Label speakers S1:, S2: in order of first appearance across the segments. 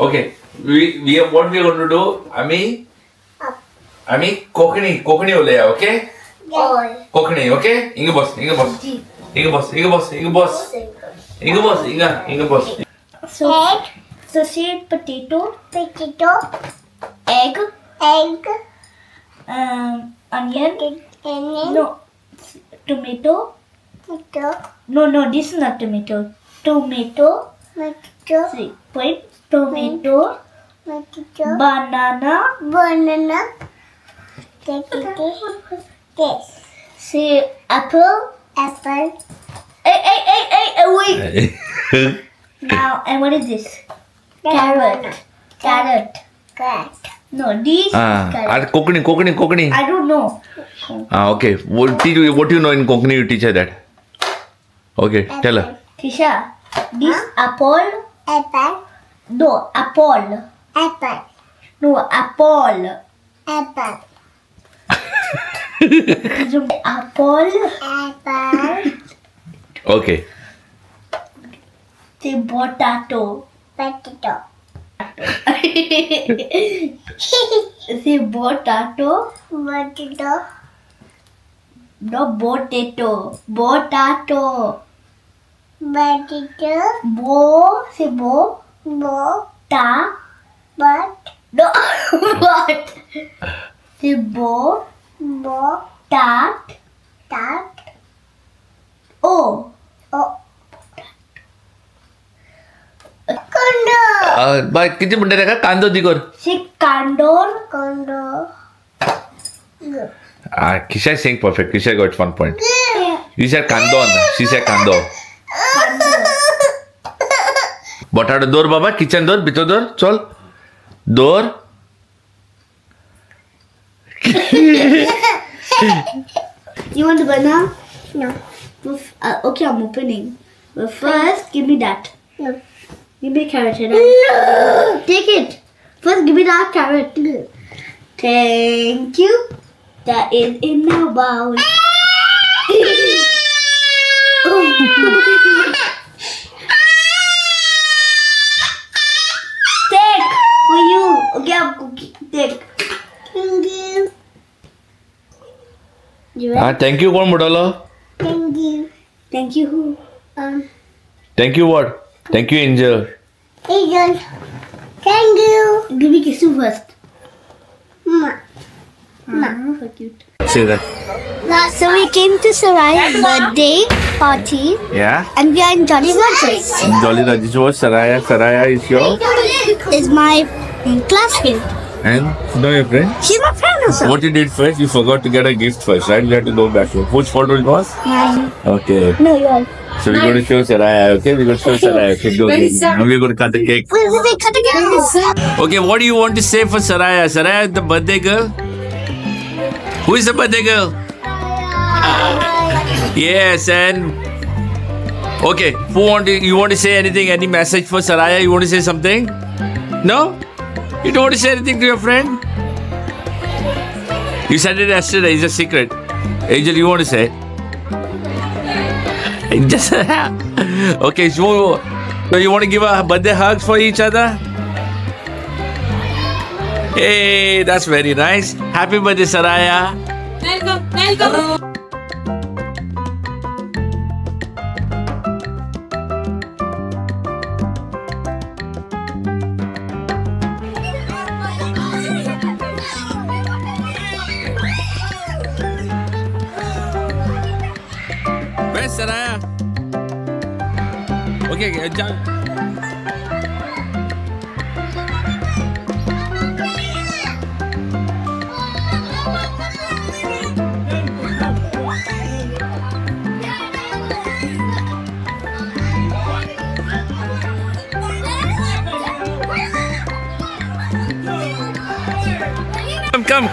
S1: Okay. We are what we are going to do? Ami kokani olaya, okay? Kokani, okay? Inga boss.
S2: So say potato, egg, onion, no, tomato. No, this is not tomato. Tomato. See, wait, tomato. Banana. Say apple. Hey, wait. Now, and what is this? Carrot. No, this is carrot.
S1: Kokani.
S2: I don't know.
S1: Okay. What do you know in Kokani? You teach her that. Okay, tell her.
S2: Tisha, this apple. No, apple. No, apple. Apple.
S1: Okay.
S2: Say potato. Say potato. No, potato. Say bo. Ta. No, what? Say bo. Tat. Oh.
S1: Bye. किती म्हणते का कांदो दिगोर?
S2: Say condor.
S1: Kisha is saying perfect. Kisha got 1 point. You said kandon. She said kando. Potato door, Baba. Kitchen door. Bito door. Chol. Door.
S2: You want the banana? No. Okay, I'm opening. But first, give me that.
S3: No.
S2: Give me carrot. No. Take it. First, give me that carrot. Thank you. That is in the bowl. Take for you. Okay, I'm cooking. Take.
S3: Thank you.
S2: You ready?
S1: Thank you. कौन बोला?
S2: Thank you who?
S1: Thank you what? Thank you Angel.
S3: Angel. Thank you.
S2: Give me kiss first.
S3: Ma.
S2: So cute.
S1: Say that.
S3: So we came to Saraya's birthday party
S1: Yeah.
S3: and we are in Jolly Rogers.
S1: Jolly Rogers was Saraya is your
S3: Is my classmate.
S1: and no your friend.
S3: She's my friend also.
S1: What you did first? You forgot to get a gift first, right? You had to go back. Whose photo it was?
S3: Mine.
S1: Okay.
S3: No, yours.
S1: So we're going to show Saraya. Okay, we're going to show Saraya. Okay, go. Now we're going to cut the cake.
S3: Wait, cut the cake.
S1: Okay, what do you want to say for Saraya? Saraya, the birthday girl. Who is the birthday girl? Yes, and okay. You want to say anything? Any message for Saraya? You want to say something? No? You don't want to say anything to your friend? You said it yesterday. It's a secret. Angel, you want to say? Just okay. So you want to give a birthday hugs for each other? Hey, that's very nice. Happy birthday, Saraya.
S4: Welcome.
S1: Where's Saraya? Okay, jump. Come.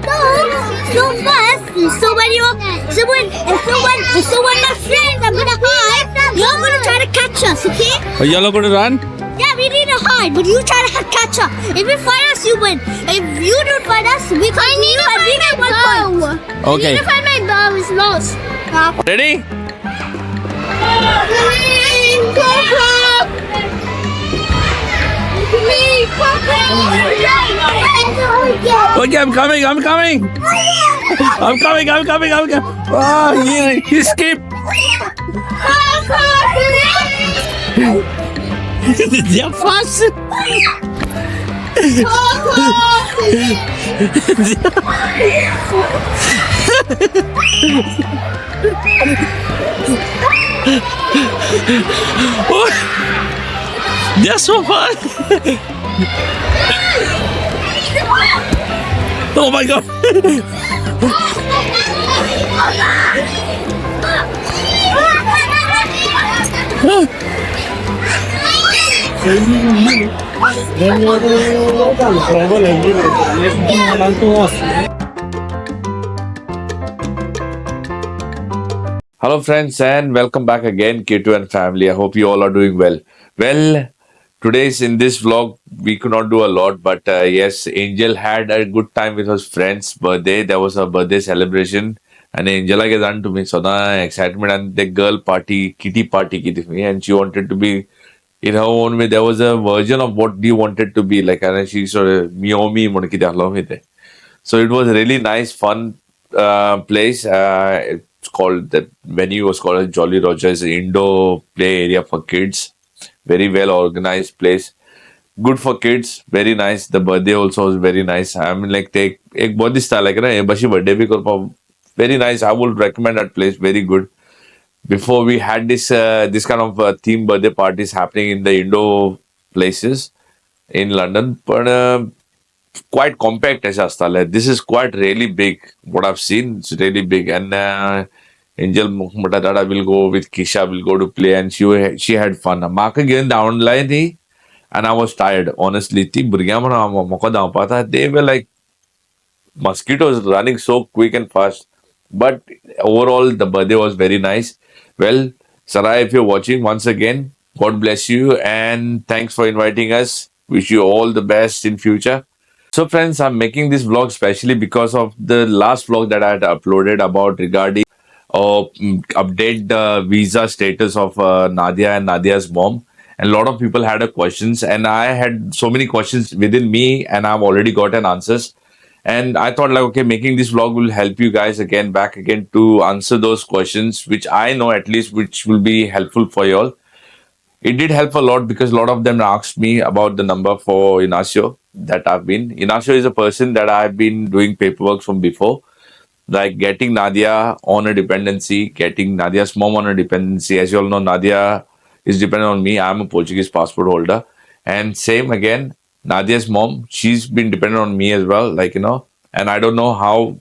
S1: Go.
S3: So first, if someone my friends I'm gonna hide, you're gonna try to catch us, okay?
S1: Are you all going to run?
S3: Yeah, we need to hide. find, but you try to catch up. If you find us, you win. If you don't find us, we continue and we get 1 point.
S1: Okay.
S3: I need to find my bow. It's lost.
S1: Ready? Okay, I'm coming. I'm coming. I'm coming. I'm coming. I'm coming. Oh, he skipped. They're fast. They're so fast. Oh my god. Hello friends and welcome back again, K2 and family. I hope you all are doing well. Well, today's in this vlog, we could not do a lot, but yes, Angel had a good time with his friend's birthday. There was a birthday celebration and Angela gave done to me so the excitement and the girl party, kitty party ki me, and she wanted to be in her own way. There was a version of what you wanted to be like, and she sort of me. So it was a really nice, fun place. It's called, the venue was called Jolly Rogers Indoor Play Area for Kids. Very well organized place. Good for kids. Very nice. The birthday also was very nice. I mean, like, take एक बहुत ही style like ना ये बशी birthday भी कर पाओ. Very nice. I would recommend that place. Very good. Before we had this kind of theme birthday parties happening in the indoor places in London, but quite compact as a this is quite really big. What I've seen, it's really big. And Angel Mutadada will go with Kisha, will go to play, and she had fun. Maka again down line, and I was tired, honestly. They were like mosquitoes running so quick and fast. But overall, the birthday was very nice. Well, Sarai, if you're watching once again, God bless you and thanks for inviting us. Wish you all the best in future. So friends, I'm making this vlog especially because of the last vlog that I had uploaded about regarding update the visa status of Nadia and Nadia's mom. And a lot of people had questions and I had so many questions within me and I've already gotten answers. And I thought like, okay, making this vlog will help you guys back again to answer those questions, which I know at least, which will be helpful for you all. It did help a lot because a lot of them asked me about the number for INACIO that I've been. INACIO is a person that I've been doing paperwork from before, like getting Nadia on a dependency, getting Nadia's mom on a dependency. As you all know, Nadia is dependent on me. I'm a Portuguese passport holder. And same again, Nadia's mom, she's been dependent on me as well, like, and I don't know how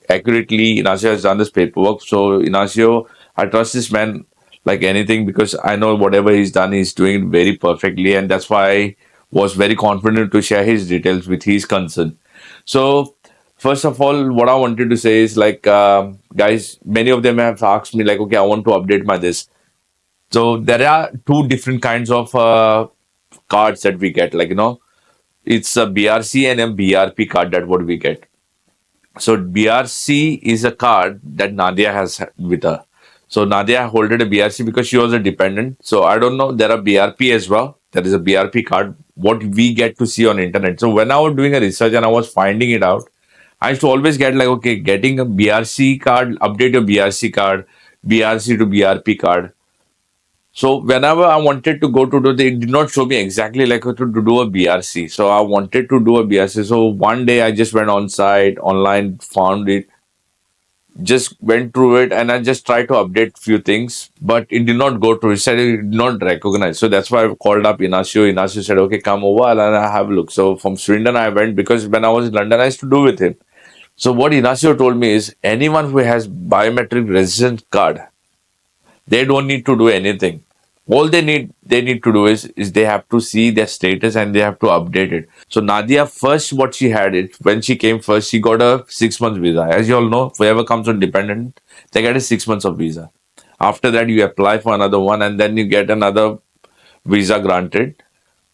S1: accurately INACIO has done this paperwork. So INACIO, I trust this man like anything because I know whatever he's done, he's doing it very perfectly. And that's why I was very confident to share his details with his concern. So first of all, what I wanted to say is like, guys, many of them have asked me like, okay, I want to update my this. So there are two different kinds of cards that we get, like, it's a BRC and a BRP card that what we get. So BRC is a card that Nadia has with her. So Nadia holded a BRC because she was a dependent. So I don't know, there are BRP as well. There is a BRP card, what we get to see on internet. So when I was doing a research and I was finding it out, I used to always get like, okay, getting a BRC card, update your BRC card, BRC to BRP card. So whenever I wanted to go to do, they did not show me exactly like how to do a BRC. So I wanted to do a BRC. So one day I just went on site, online, found it, just went through it, and I just tried to update few things, but it did not go through. It said it did not recognize. So that's why I called up INACIO. INACIO said, okay, come over and I have a look. So from Swindon I went because when I was in London, I used to do with him. So what INACIO told me is anyone who has biometric resident card, they don't need to do anything. All they need to do is they have to see their status and they have to update it. So Nadia, first what she had it when she came first, she got a 6 months visa. As you all know, whoever comes on dependent, they get a 6 months of visa. After that, you apply for another one and then you get another visa granted.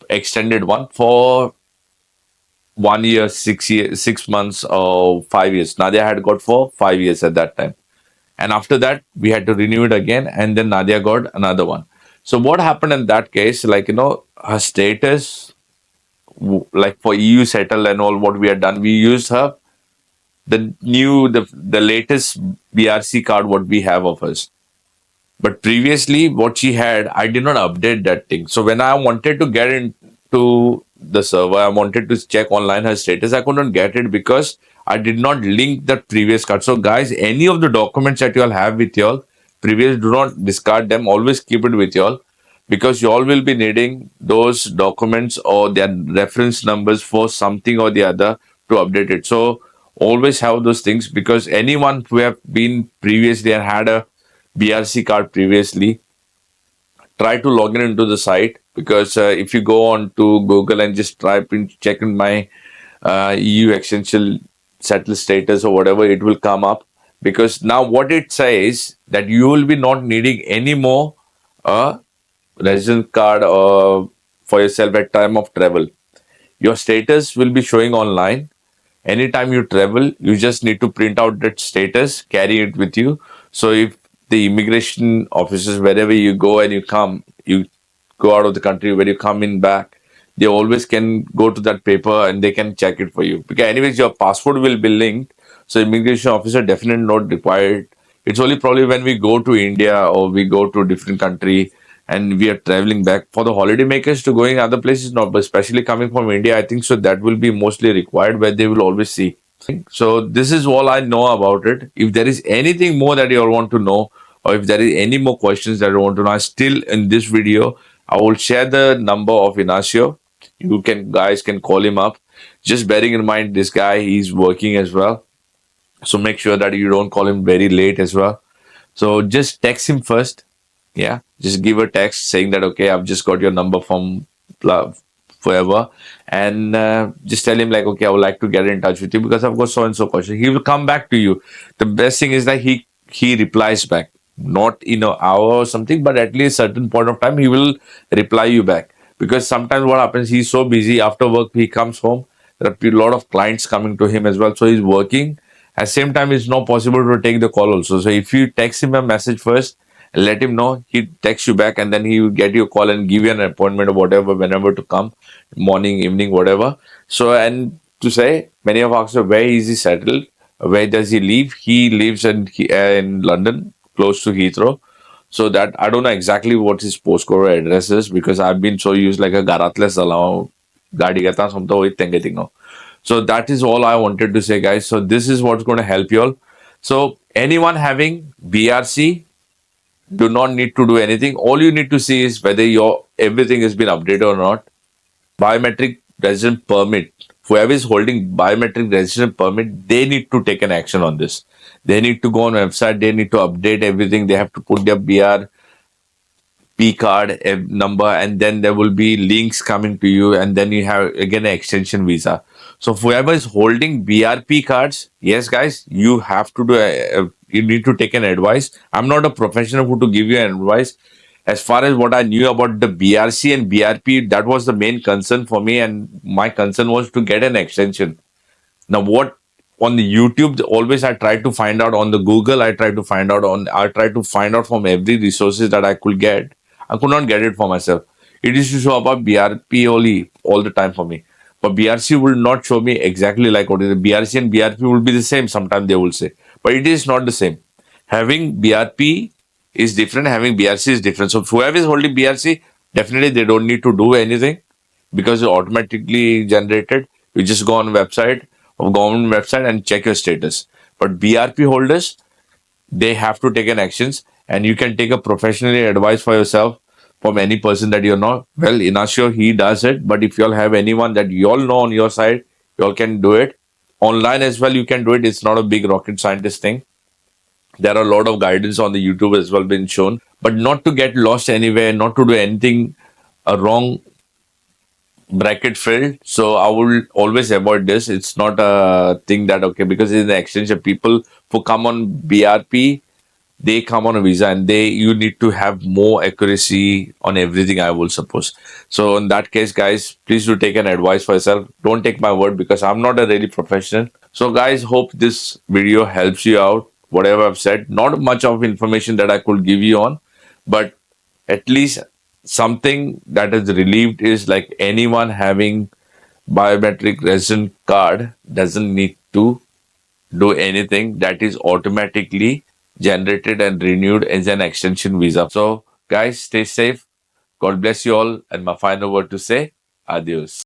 S1: extended one for 1 year, 6 years, 6 months, or 5 years. Nadia had got for 5 years at that time. And after that, we had to renew it again, and then Nadia got another one. So what happened in that case, like, her status, like for EU settle and all what we had done, we used her, the latest BRC card what we have of us. But previously, what she had, I did not update that thing. So when I wanted to get into the server, I wanted to check online her status. I couldn't get it because I did not link the previous card. So guys, any of the documents that you all have with you all, previous, do not discard them. Always keep it with you all because you all will be needing those documents or their reference numbers for something or the other to update it. So always have those things because anyone who have been previously and had a BRC card previously, try to log in into the site because if you go on to Google and just type in check in my EU essential settle status or whatever, it will come up because now what it says that you will be not needing any more resident card for yourself at time of travel. Your status will be showing online. Anytime you travel, you just need to print out that status, carry it with you. So if the immigration officers, wherever you go and you go out of the country, when you come in back, they always can go to that paper and they can check it for you. Because anyways, your passport will be linked. So immigration officer definitely not required. It's only probably when we go to India or we go to a different country and we are traveling back for the holiday makers to going other places, not, but especially coming from India, I think so that will be mostly required where they will always see. So this is all I know about it. If there is anything more that you all want to know, or if there is any more questions that you want to know, still in this video, I will share the number of INACIO. You can guys can call him up. Just bearing in mind this guy, he's working as well. So make sure that you don't call him very late as well. So just text him first. Yeah, just give a text saying that okay, I've just got your number from forever, and just tell him like okay, I would like to get in touch with you because I've got so and so question. He will come back to you. The best thing is that he replies back, not in an hour or something, but at least certain point of time he will reply you back because sometimes what happens, he's so busy after work, he comes home. There are a lot of clients coming to him as well, so he's working. At the same time, it's not possible to take the call also. So if you text him a message first, let him know, he texts you back and then he will get you a call and give you an appointment or whatever, whenever to come, morning, evening, whatever. So, and to say, many of us are where is he settled? Where does he live? He lives in London, close to Heathrow. So that I don't know exactly what his postcode or address is because I've been so used like a garatless allow gadi gata something. So that is all I wanted to say, guys. So this is what's going to help you all. So anyone having BRC, do not need to do anything. All you need to see is whether your everything has been updated or not. Biometric resident permit. Whoever is holding biometric resident permit, they need to take an action on this. They need to go on website. They need to update everything. They have to put their BRP card number, and then there will be links coming to you, and then you have again an extension visa. So whoever is holding BRP cards, yes, guys, you have to do. You need to take an advice. I'm not a professional who to give you an advice. As far as what I knew about the BRC and BRP, that was the main concern for me, and my concern was to get an extension. Now, what on the YouTube, always I try to find out on the Google, I try to find out from every resources that I could get. I could not get it for myself. It used to show about BRP only all the time for me. But BRC will not show me exactly like what is it. BRC and BRP will be the same, sometimes they will say. But it is not the same. Having BRP is different, having BRC is different. So whoever is holding BRC, definitely they don't need to do anything because it's automatically generated. You just go on website or government website and check your status. But BRP holders, they have to take an actions, and you can take a professionally advice for yourself from any person that you know. Well, INACIO, he does it, but if you all have anyone that you all know on your side, you all can do it. Online as well, you can do it. It's not a big rocket scientist thing. There are a lot of guidance on the YouTube as well been shown, but not to get lost anywhere, not to do anything wrong bracket filled. So I will always avoid this. It's not a thing that okay, because in the extension, people who come on BRP they come on a visa, and you need to have more accuracy on everything, I will suppose. So in that case, guys, please do take an advice for yourself. Don't take my word, because I'm not a really professional. So guys, hope this video helps you out. Whatever I've said, not much of information that I could give you on, but at least something that is relieved is like anyone having biometric resident card doesn't need to do anything. That is automatically generated and renewed as an extension visa. So guys, stay safe. God bless you all. And my final word to say, adios.